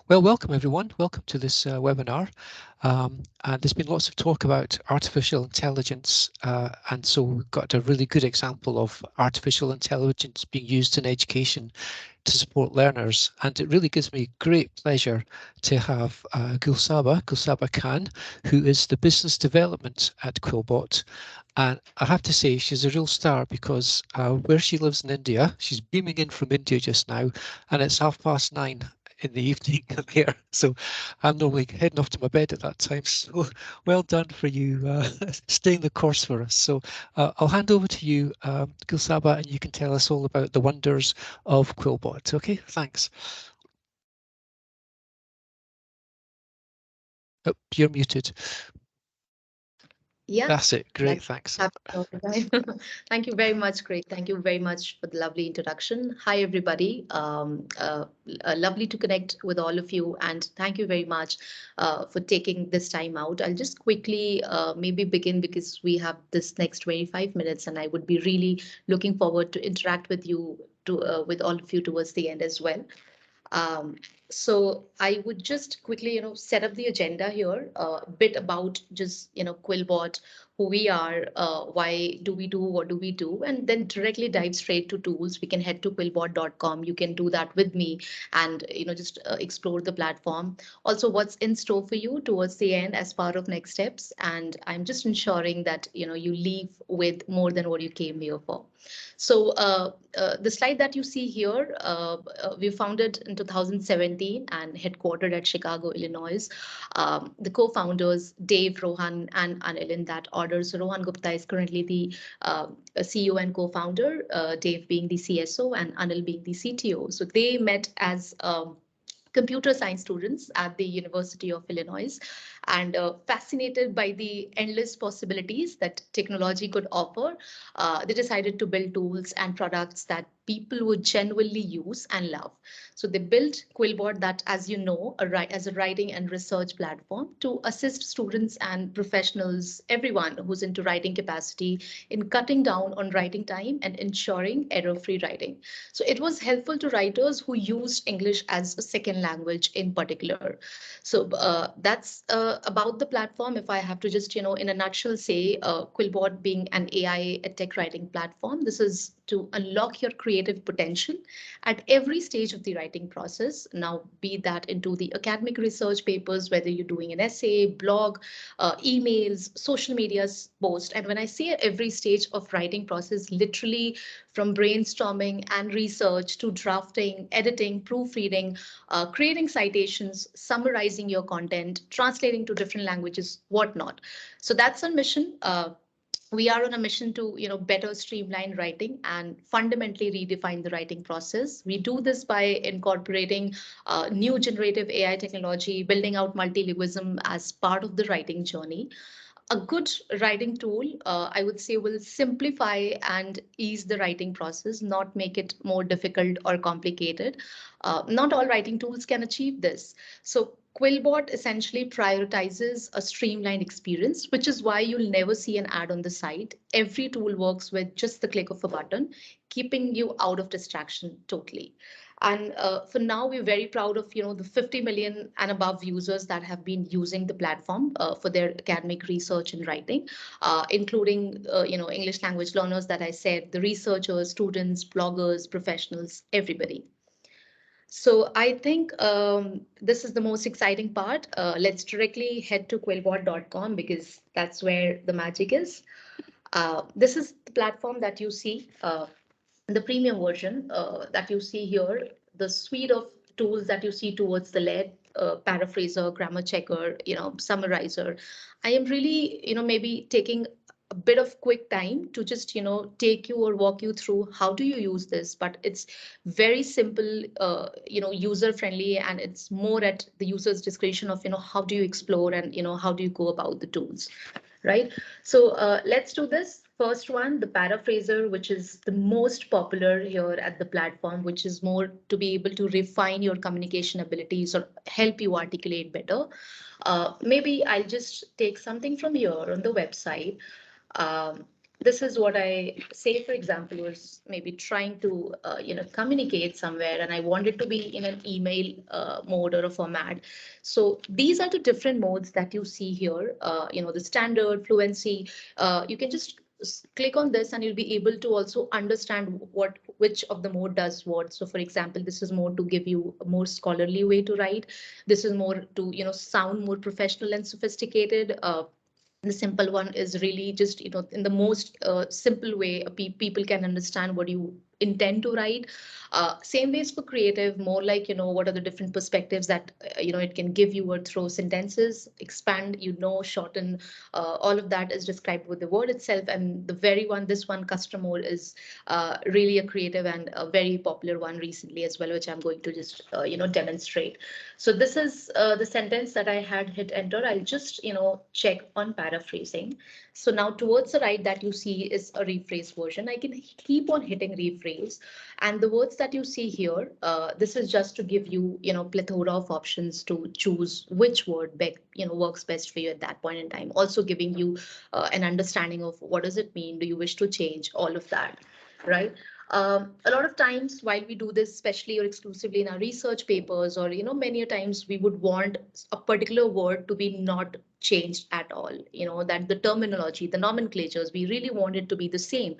Well, welcome everyone. Welcome to this webinar. And there's been lots of talk about artificial intelligence, and so we've got a really good example of artificial intelligence being used in education to support learners. And it really gives me great pleasure to have Gulsaba Khan, who is the business development at QuillBot. And I have to say, she's a real star because where she lives in India, she's beaming in from India just now, and it's 9:30 in the evening there. So I'm normally heading off to my bed at that time. So well done for you staying the course for us. So I'll hand over to you, Gulsaba, and you can tell us all about the wonders of QuillBot. Okay, thanks. Oh, you're muted. Yeah, That's it. Great, thanks. Thank you very much, Craig. Thank you very much for the lovely introduction. Hi, everybody. Lovely to connect with all of you, and thank you very much for taking this time out. I'll just quickly maybe begin because we have this next 25 minutes, and I would be really looking forward to interact with you, with all of you towards the end as well. Um, so I would just quickly, set up the agenda here, a bit about just, QuillBot, who we are, why do we do, what do we do, and then directly dive straight to tools. We can head to quillbot.com. You can do that with me and, just explore the platform. Also, what's in store for you towards the end as part of next steps. And I'm just ensuring that, you leave with more than what you came here for. So the slide that you see here, we founded in 2017 and headquartered at Chicago, Illinois. The co-founders, Dave, Rohan, and Anil in that order. So Rohan Gupta is currently the CEO and co-founder, Dave being the CSO and Anil being the CTO. So they met as computer science students at the University of Illinois and fascinated by the endless possibilities that technology could offer, they decided to build tools and products that people would genuinely use and love. So they built QuillBot that, as you know, as a writing and research platform to assist students and professionals, everyone who's into writing capacity in cutting down on writing time and ensuring error-free writing. So it was helpful to writers who used English as a second language in particular. So that's about the platform. If I have to just, in a nutshell say, QuillBot being an AI tech writing platform, this is to unlock your creative potential at every stage of the writing process. Now, be that into the academic research papers, whether you're doing an essay, blog, emails, social media post. And when I say every stage of writing process, literally from brainstorming and research to drafting, editing, proofreading, creating citations, summarizing your content, translating to different languages, whatnot. So that's our mission. We are on a mission to better streamline writing and fundamentally redefine the writing process. We do this by incorporating new generative AI technology, building out multilingualism as part of the writing journey. A good writing tool, I would say, will simplify and ease the writing process, not make it more difficult or complicated. Not all writing tools can achieve this. So QuillBot essentially prioritizes a streamlined experience, which is why you'll never see an ad on the site. Every tool works with just the click of a button, keeping you out of distraction totally. And for now, we're very proud of the 50 million and above users that have been using the platform for their academic research and writing, including English language learners that I said, the researchers, students, bloggers, professionals, everybody. So I think this is the most exciting part. Let's directly head to quillbot.com because that's where the magic is. This is the platform that you see. The premium version that you see here, the suite of tools that you see towards the left, paraphraser, grammar checker, summarizer. I am really, maybe taking a bit of quick time to just, take you or walk you through how do you use this, but it's very simple, user friendly, and it's more at the user's discretion of, how do you explore and, how do you go about the tools, right? So let's do this. First one, the paraphraser, which is the most popular here at the platform, which is more to be able to refine your communication abilities or help you articulate better. Maybe I'll just take something from here on the website. Um, this is what I say, for example, was maybe trying to, communicate somewhere, and I want it to be in an email mode or a format. So these are the different modes that you see here. The standard, fluency. You can just click on this and you'll be able to also understand which of the mode does what. So for example, this is more to give you a more scholarly way to write. This is more to, sound more professional and sophisticated. The simple one is really just, in the most simple way people can understand what you intend to write. Same ways for creative, more like, what are the different perspectives that it can give you or throw sentences, expand, shorten. All of that is described with the word itself. And the very one, this one, custom mode, is really a creative and a very popular one recently as well, which I'm going to just demonstrate. So this is the sentence that I had hit enter. I'll just, check on paraphrasing. So now towards the right that you see is a rephrase version. I can keep on hitting rephrase. And the words that you see here, this is just to give you, plethora of options to choose which word works best for you at that point in time. Also giving you an understanding of what does it mean? Do you wish to change all of that, right? A lot of times while we do this, especially or exclusively in our research papers, or many a times we would want a particular word to be not changed at all. That the terminology, the nomenclatures, we really want it to be the same.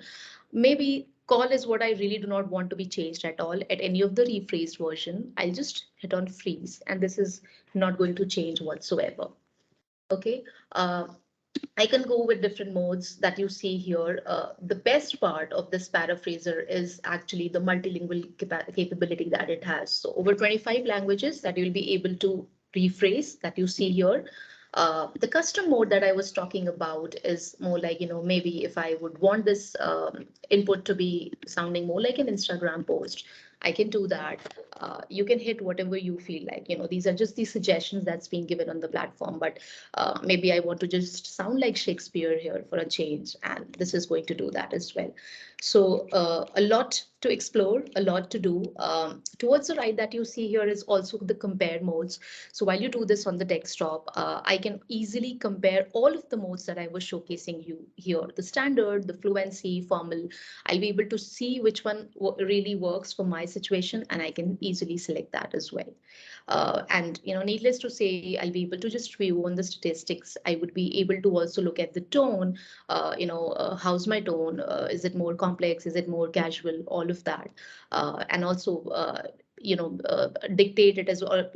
Maybe call is what I really do not want to be changed at all at any of the rephrased version. I'll just hit on freeze, and this is not going to change whatsoever. Okay. I can go with different modes that you see here. The best part of this paraphraser is actually the multilingual capability that it has. So over 25 languages that you'll be able to rephrase that you see here. The custom mode that I was talking about is more like, maybe if I would want this input to be sounding more like an Instagram post, I can do that. You can hit whatever you feel like. These are just the suggestions that's being given on the platform, but maybe I want to just sound like Shakespeare here for a change, and this is going to do that as well. So a lot to explore, a lot to do. Towards the right that you see here is also the compare modes. So while you do this on the desktop, I can easily compare all of the modes that I was showcasing you here, the standard, the fluency, formal. I'll be able to see which one really works for my situation, and I can easily select that as well. And needless to say, I'll be able to just view on the statistics. I would be able to also look at the tone. How's my tone? Is it more complex? Is it more casual? All of that, and also. Dictate it as, or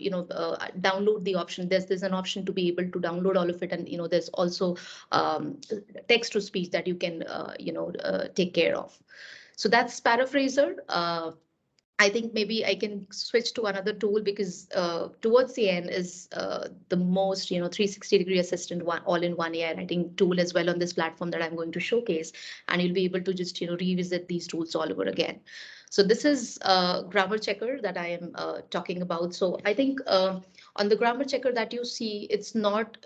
download the option. There's an option to be able to download all of it, and there's also text to speech that you can take care of. So that's paraphraser. I think maybe I can switch to another tool, because towards the end is the most 360-degree assistant one, all-in-one AI writing tool as well on this platform that I'm going to showcase, and you'll be able to just revisit these tools all over again. So this is grammar checker that I am talking about. So I think on the grammar checker that you see, it's not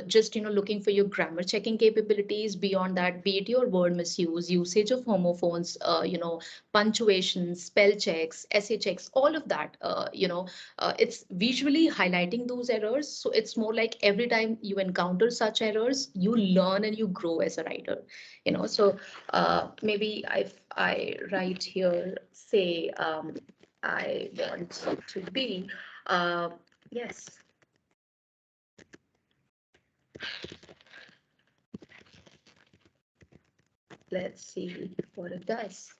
just looking for your grammar checking capabilities. Beyond that, be it your word misuse, usage of homophones, punctuation, spell checks, essay checks, all of that, it's visually highlighting those errors. So it's more like every time you encounter such errors, you learn and you grow as a writer. So maybe I write here, say, I want to be, yes. Let's see what it does.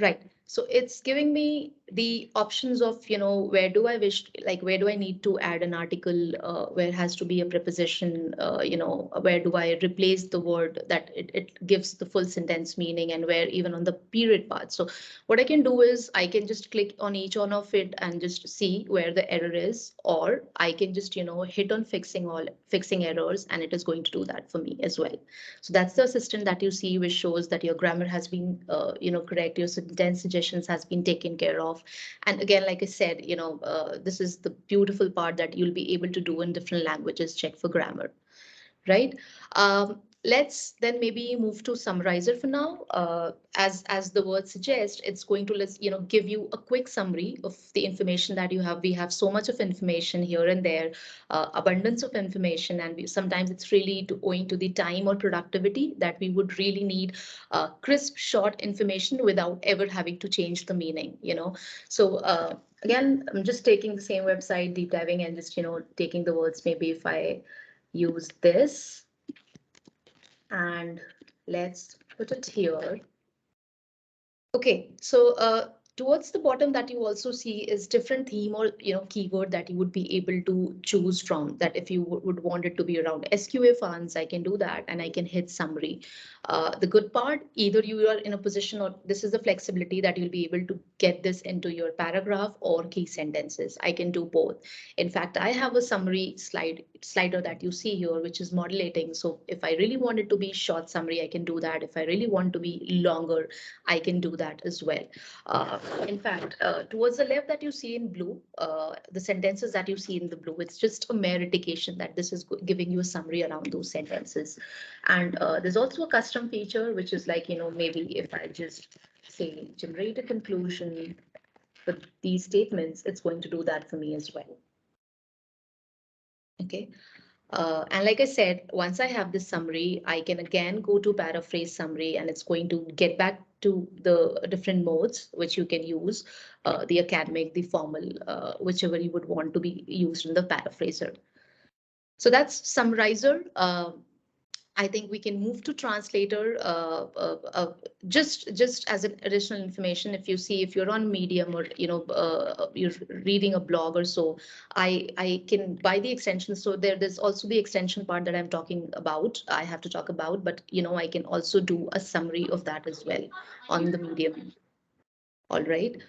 Right. So it's giving me the options of, where do I wish, like, where do I need to add an article, where has to be a preposition, where do I replace the word that it gives the full sentence meaning, and where even on the period part. So what I can do is I can just click on each one of it and just see where the error is, or I can just, hit on fixing errors, and it is going to do that for me as well. So that's the assistant that you see, which shows that your grammar has been, correct, your sentence suggestions has been taken care of. And again, like I said, this is the beautiful part that you'll be able to do in different languages, check for grammar, right? Let's then maybe move to summarizer for now. As the word suggests, it's going to give you a quick summary of the information that you have. We have so much of information here and there, abundance of information, and sometimes it's really owing to the time or productivity that we would really need crisp, short information without ever having to change the meaning. So again, I'm just taking the same website, deep diving, and just taking the words. Maybe if I use this and let's put it here. Okay, so towards the bottom that you also see is different theme or keyword that you would be able to choose from. That if you would want it to be around SQA funds, I can do that and I can hit summary. The good part, either you are in a position, or this is the flexibility that you'll be able to get this into your paragraph or key sentences. I can do both. In fact, I have a summary slider that you see here, which is modulating. So if I really want it to be short summary, I can do that. If I really want to be longer, I can do that as well. In fact, towards the left that you see in blue, the sentences that you see in the blue, it's just a mere indication that this is giving you a summary around those sentences. And there's also a custom feature, which is like, maybe if I just say generate a conclusion with these statements, it's going to do that for me as well. Okay. And like I said, once I have this summary, I can again go to paraphrase summary, and it's going to get back to the different modes which you can use, the academic, the formal, whichever you would want to be used in the paraphraser. So that's summarizer. I think we can move to translator. Just as an additional information, if you see, if you're on Medium, or you're reading a blog or so, I can buy the extension. So there's also the extension part that I'm talking about. I have to talk about, but I can also do a summary of that as well on the Medium. All right.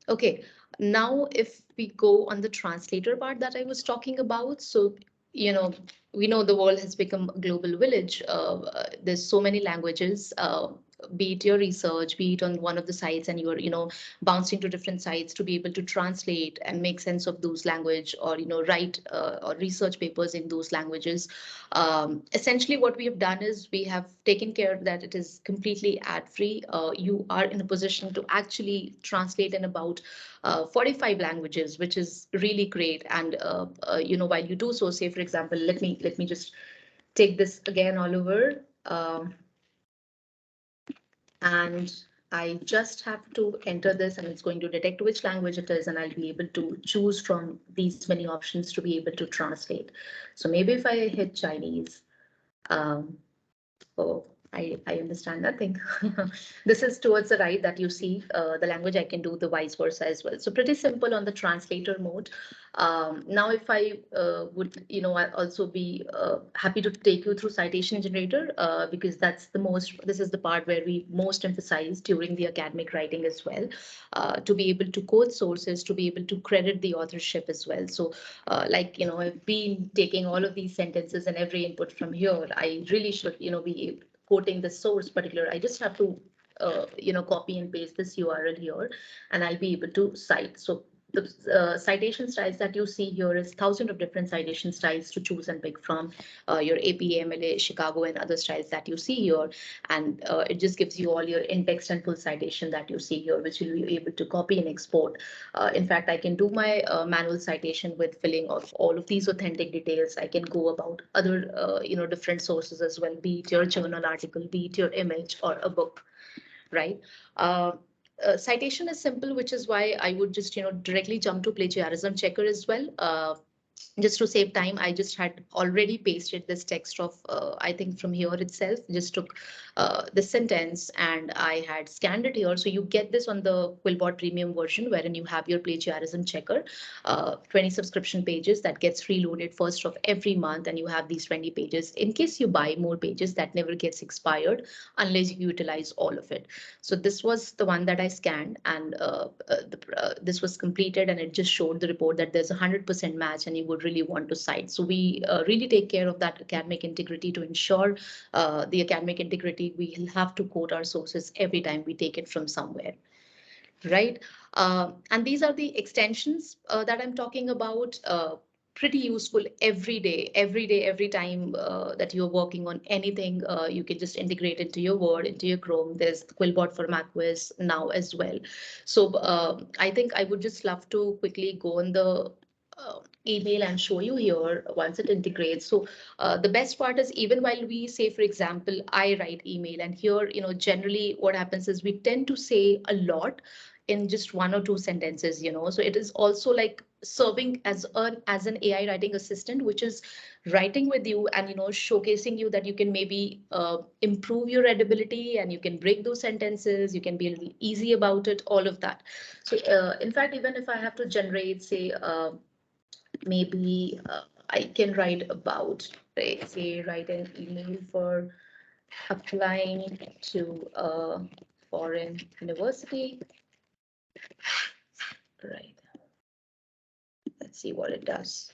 Okay. Now, if we go on the translator part that I was talking about, so you know, we know the world has become a global village. There's so many languages. Be it your research, be it on one of the sites, and you're bouncing to different sites to be able to translate and make sense of those language, or write or research papers in those languages. Essentially, what we have done is we have taken care that it is completely ad free. You are in a position to actually translate in about 45 languages, which is really great. And while you do so, say for example, let me just take this again all over. And I just have to enter this, and it's going to detect which language it is, and I'll be able to choose from these many options to be able to translate. So maybe if I hit Chinese, um, oh, I understand nothing. This is towards the right that you see the language. I can do the vice versa as well. So pretty simple on the translator mode. Now, if I would, I'll also be happy to take you through citation generator because this is the part where we most emphasize during the academic writing as well, to be able to quote sources, to be able to credit the authorship as well. So I've been taking all of these sentences and every input from here. I really should, be quoting the source particular. I just have to, copy and paste this URL here, and I'll be able to cite. So the citation styles that you see here is thousands of different citation styles to choose and pick from, your APA, MLA, Chicago, and other styles that you see here. And it just gives you all your in-text and full citation that you see here, which you'll be able to copy and export. In fact, I can do my manual citation with filling of all of these authentic details. I can go about other, different sources as well, be it your journal article, be it your image or a book, right? Citation is simple, which is why I would just, directly jump to plagiarism checker as well. Just to save time, I just had already pasted this text of, I think from here itself, just took the sentence and I had scanned it here. So you get this on the QuillBot premium version, wherein you have your plagiarism checker, 20 subscription pages that gets reloaded first of every month. And you have these 20 pages. In case you buy more pages, that never gets expired unless you utilize all of it. So this was the one that I scanned, and this was completed, and it just showed the report that there's a 100% match and you would really want to cite. So we really take care of that academic integrity to ensure the academic integrity. We have to quote our sources every time we take it from somewhere, right? And these are the extensions that I'm talking about. pretty useful every day, every time that you're working on anything. You can just integrate into your Word, into your Chrome. There's QuillBot for macOS now as well. So I think I would just love to quickly go on the email and show you here once it integrates. So the best part is, even while we say, for example, I write email, and here, generally what happens is we tend to say a lot in just one or two sentences, so it is also like serving as an AI writing assistant, which is writing with you and showcasing you that you can maybe improve your readability, and you can break those sentences, you can be a little easy about it, all of that. So in fact, even if I have to generate, say, maybe I can write about, say, write an email for applying to a foreign university. Right. Let's see what it does.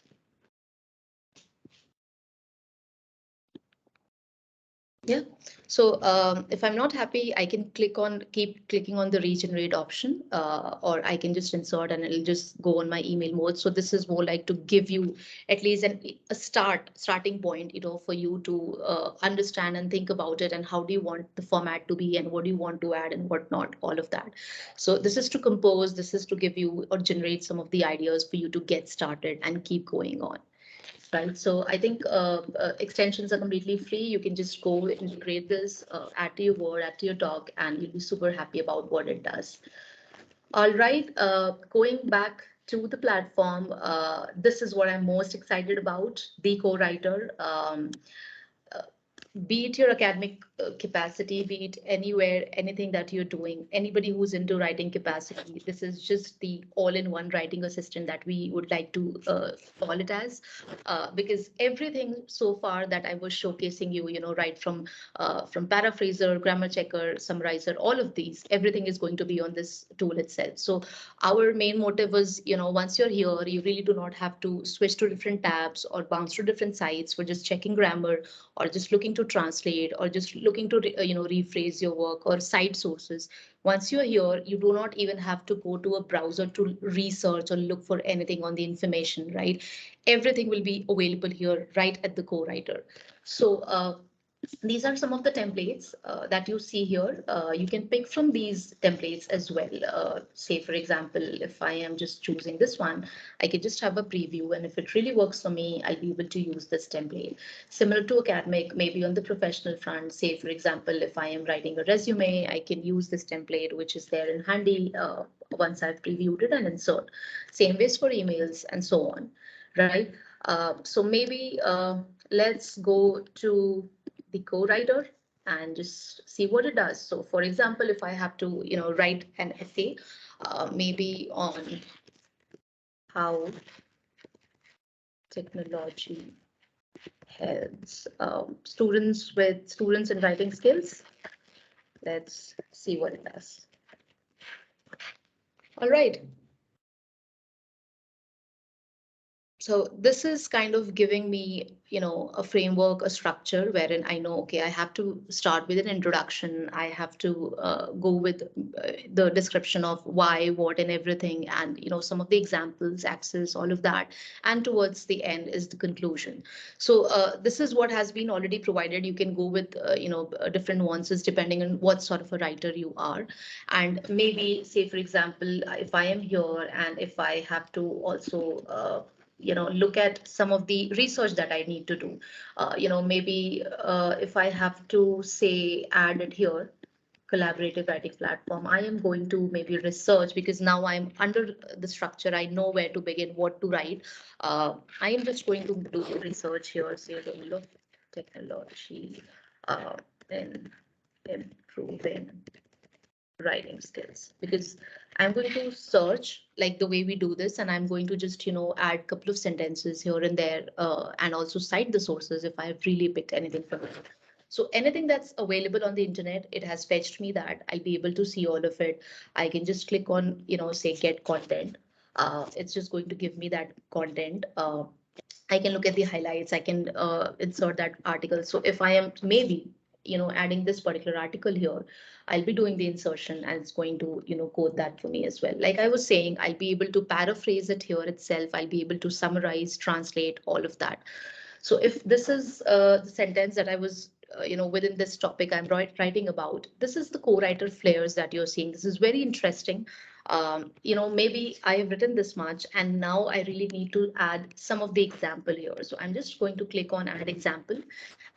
Yeah. So if I'm not happy, I can keep clicking on the regenerate option, or I can just insert and it'll just go on my email mode. So this is more like to give you at least a starting point, for you to understand and think about it, and how do you want the format to be, and what do you want to add and what not, all of that. So this is to compose, this is to give you or generate some of the ideas for you to get started and keep going on. Right. So I think extensions are completely free. You can just go integrate this, add to your Word, add to your doc, and you'll be super happy about what it does. All right. Going back to the platform, this is what I'm most excited about, the CoWriter. Uh, be it your academic capacity, be it anywhere, anything that you're doing, anybody who's into writing capacity, this is just the all-in-one writing assistant that we would like to call it as, because everything so far that I was showcasing you, right from paraphraser, grammar checker, summarizer, all of these, everything is going to be on this tool itself. So our main motive was, once you're here, you really do not have to switch to different tabs or bounce to different sites for just checking grammar, or just looking to translate, or just looking to rephrase your work or cite sources. Once you're here, you do not even have to go to a browser to research or look for anything on the information, right? Everything will be available here right at the CoWriter. So these are some of the templates that you see here. You can pick from these templates as well. Say, for example, if I am just choosing this one, I can just have a preview. And if it really works for me, I'll be able to use this template. Similar to academic, maybe on the professional front, say, for example, if I am writing a resume, I can use this template, which is there in handy once I've previewed it, and insert. Same ways for emails and so on, right? So maybe let's go to the CoWriter and just see what it does. So for example, if I have to, write an essay, maybe on how technology helps students in writing skills. Let's see what it does. All right. So this is kind of giving me, a framework, a structure wherein I know, okay, I have to start with an introduction. I have to go with the description of why, what, and everything, and some of the examples, access, all of that. And towards the end is the conclusion. So this is what has been already provided. You can go with different nuances depending on what sort of a writer you are. And maybe, say, for example, if I am here and if I have to also look at some of the research that I need to do. Maybe if I have to say add it here, collaborative writing platform, I am going to maybe research, because now I'm under the structure. I know where to begin, what to write. I am just going to do research here, say the role of technology in improving writing skills, because I'm going to search like the way we do this, and I'm going to just add a couple of sentences here and there, and also cite the sources if I've really picked anything from it. So anything that's available on the internet, it has fetched me that. I'll be able to see all of it. I can just click on say get content. It's just going to give me that content. I can look at the highlights. I can insert that article. So if I am maybe adding this particular article here, I'll be doing the insertion and it's going to, code that for me as well. Like I was saying, I'll be able to paraphrase it here itself. I'll be able to summarize, translate, all of that. So if this is the sentence that I was, within this topic I'm writing about, this is the co-writer flares that you're seeing. This is very interesting. Maybe I have written this much and now I really need to add some of the example here. So I'm just going to click on add example.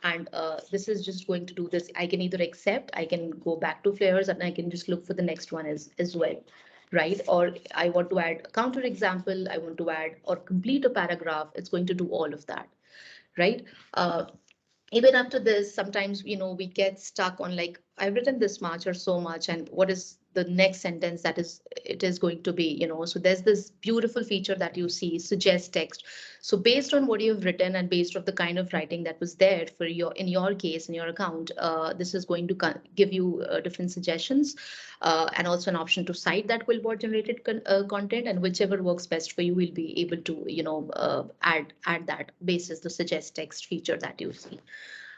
And this is just going to do this. I can either accept, I can go back to flares, and I can just look for the next one as well. Right? Or I want to add a counter example, I want to add or complete a paragraph. It's going to do all of that. Right? Even after this, sometimes, we get stuck on like, I've written this much or so much, and what is the next sentence that it is going to be, so there's this beautiful feature that you see, suggest text. So based on what you've written and based on the kind of writing that was there for in your case, in your account, this is going to give you different suggestions, and also an option to cite that QuillBot generated content, and whichever works best for you will be able to, add that basis the suggest text feature that you see.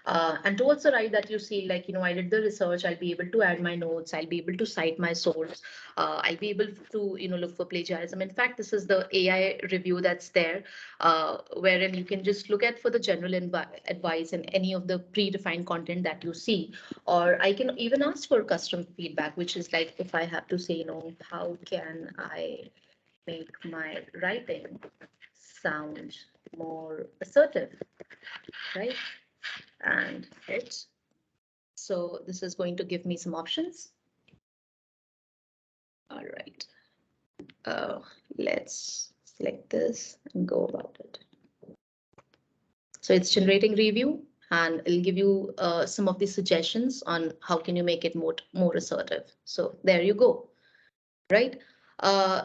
And towards the right that you see, like, I did the research, I'll be able to add my notes, I'll be able to cite my source, I'll be able to, look for plagiarism. In fact, this is the AI review that's there, wherein you can just look at for the general advice and any of the predefined content that you see. Or I can even ask for custom feedback, which is like, if I have to say, how can I make my writing sound more assertive, right? And hit. So this is going to give me some options. All right. Let's select this and go about it. So it's generating review, and it'll give you some of the suggestions on how can you make it more assertive. So there you go. Right?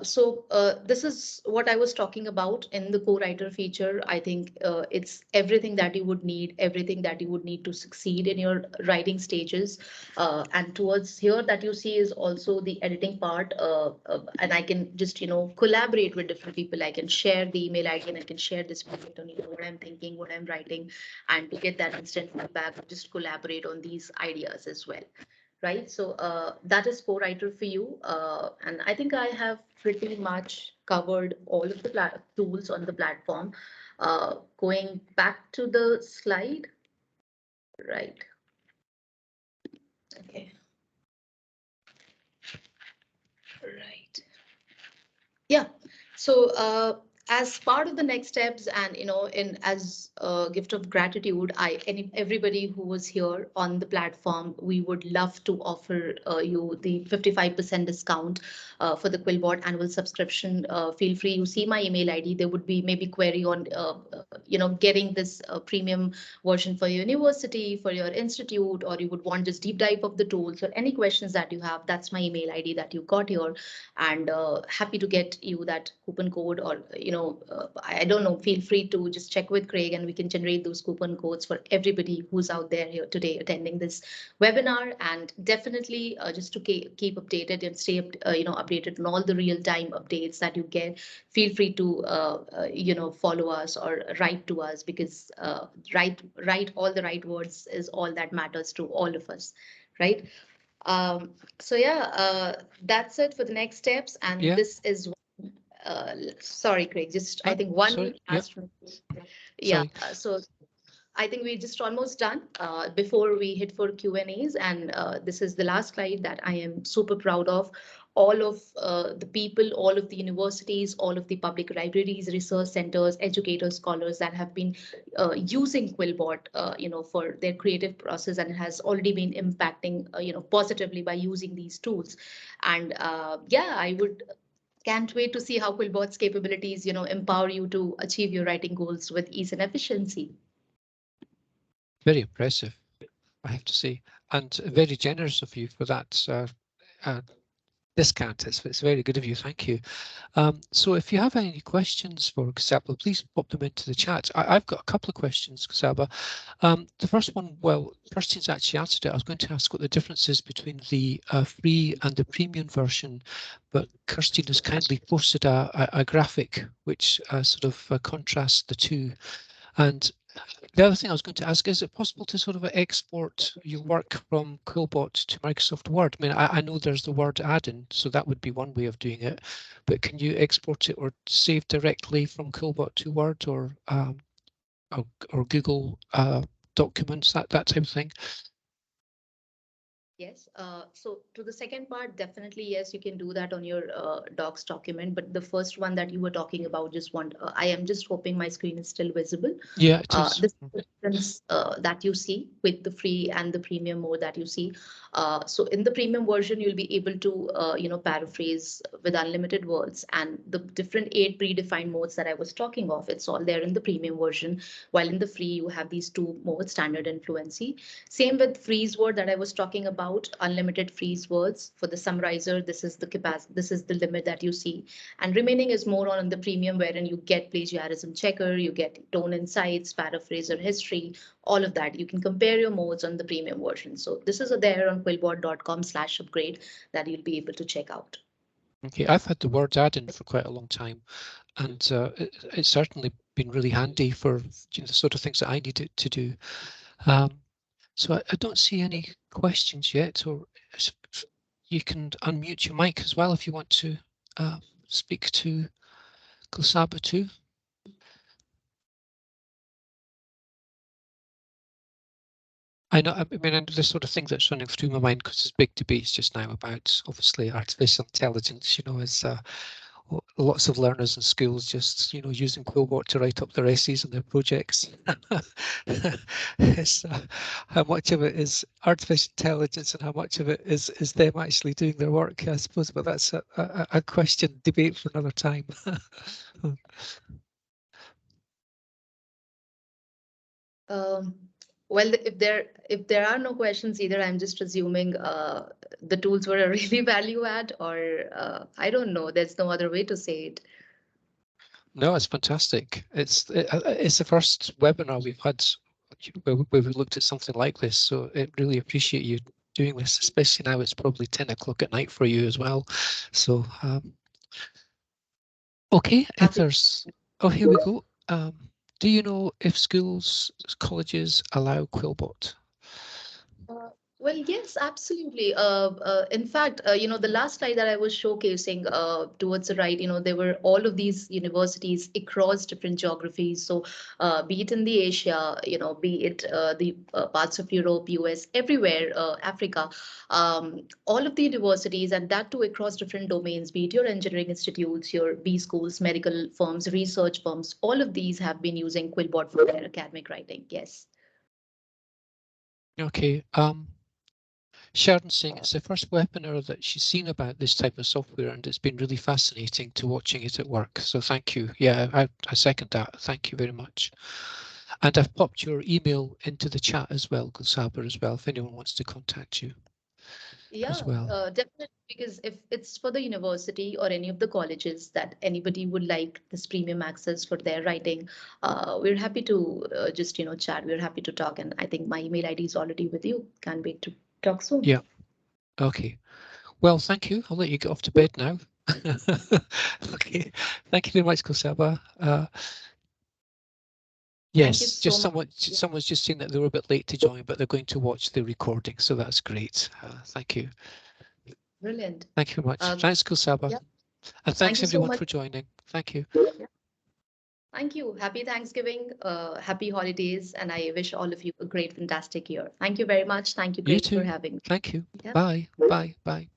So this is what I was talking about in the co-writer feature. I think it's everything that you would need, everything that you would need to succeed in your writing stages. And towards here that you see is also the editing part. And I can just, collaborate with different people. I can share the email ID and I can share this project on, what I'm thinking, what I'm writing, and to get that instant feedback, just collaborate on these ideas as well. Right? So that is CoWriter for you. And I think I have pretty much covered all of the tools on the platform. Going back to the slide. Right. Okay. Right. Yeah. So as part of the next steps, and as a gift of gratitude, everybody who was here on the platform, we would love to offer you the 55% discount for the QuillBot annual subscription. Feel free. You see my email ID. There would be maybe query on getting this premium version for your university, for your institute, or you would want just deep dive of the tools, or any questions that you have. That's my email ID that you got here, and happy to get you that coupon code, or I don't know, feel free to just check with Craig and we can generate those coupon codes for everybody who's out there here today attending this webinar. And definitely just to keep updated and stay updated on all the real-time updates that you get, feel free to follow us or write to us, because write all the right words is all that matters to all of us, right? So yeah, that's it for the next steps. And Yeah. this is, sorry, Craig, just I think one last one. Yeah, so I think we're just almost done before we hit for Q&As. And this is the last slide that I am super proud of. All of the people, all of the universities, all of the public libraries, research centers, educators, scholars that have been using QuillBot, for their creative process, and it has already been impacting, positively by using these tools. And yeah, can't wait to see how QuillBot's capabilities, empower you to achieve your writing goals with ease and efficiency. Very impressive, I have to say, and very generous of you for that discount. It's very good of you. Thank you. So if you have any questions for Gulsaba, please pop them into the chat. I've got a couple of questions, Gulsaba. The first one, well, Kirsten's actually answered it. I was going to ask what the difference is between the free and the premium version, but Kirsten has kindly posted a graphic which sort of contrasts the two. And The other thing I was going to ask, is it possible to sort of export your work from QuillBot to Microsoft Word? I mean, I know there's the Word add-in, so that would be one way of doing it, but can you export it or save directly from QuillBot to Word or Google documents, that type of thing? Yes. So to the second part, definitely yes, you can do that on your docs document. But the first one that you were talking about, I am just hoping my screen is still visible. Yeah, it is. This is the difference that you see with the free and the premium mode that you see. So in the premium version, you'll be able to, paraphrase with unlimited words, and the different 8 predefined modes that I was talking of. It's all there in the premium version. While in the free, you have these 2 modes, standard and fluency. Same with freeze word that I was talking about, unlimited freeze words. For the summarizer, this is the capacity, this is the limit that you see. And remaining is more on the premium, wherein you get plagiarism checker, you get tone insights, paraphraser history, all of that. You can compare your modes on the premium version. So this is there on quillbot.com/upgrade that you'll be able to check out. Okay, I've had the Word add-in for quite a long time, and it's certainly been really handy for the sort of things that I need to do. So I don't see any questions yet, or you can unmute your mic as well if you want to speak to Gulsaba too. I know, I mean, the sort of thing that's running through my mind, because there's big debates just now about, obviously, artificial intelligence, as lots of learners in schools just, using QuillBot to write up their essays and their projects. How much of it is artificial intelligence and how much of it is them actually doing their work, I suppose, but that's a question, debate for another time. Well, if there are no questions either, I'm just assuming the tools were a really value add, or I don't know. There's no other way to say it. No, it's fantastic. It's the first webinar we've had where we looked at something like this, so I really appreciate you doing this, especially now it's probably 10 o'clock at night for you as well. So, okay, if there's, oh, here we go. Do you know if schools, colleges allow QuillBot? Well, yes, absolutely. In fact, the last slide that I was showcasing towards the right, there were all of these universities across different geographies. So, be it in the Asia, be it the parts of Europe, US, everywhere, Africa, all of the universities, and that too across different domains, be it your engineering institutes, your B schools, medical firms, research firms, all of these have been using QuillBot for their academic writing. Yes. Okay. Sharon's saying it's the first webinar that she's seen about this type of software, and it's been really fascinating to watching it at work. So thank you. Yeah, I second that. Thank you very much. And I've popped your email into the chat as well, Gulsaba, as well, if anyone wants to contact you as well. Definitely, because if it's for the university or any of the colleges that anybody would like this premium access for their writing, we're happy to just chat. We're happy to talk, and I think my email ID is already with you. Can't wait to talk soon. Yeah. Okay. Well, thank you. I'll let you get off to bed now. Okay. Thank you very much, Gulsaba. Yes, just someone's just saying that they were a bit late to join, but they're going to watch the recording, so that's great. Thank you. Brilliant. Thank you very much. Thanks, Gulsaba. Yeah. And thanks everyone for joining. Thank you. Thank you. Happy Thanksgiving, happy holidays, and I wish all of you a great, fantastic year. Thank you very much. Thank you, Grace, for having me. Thank you. Yeah. Bye. Bye. Bye.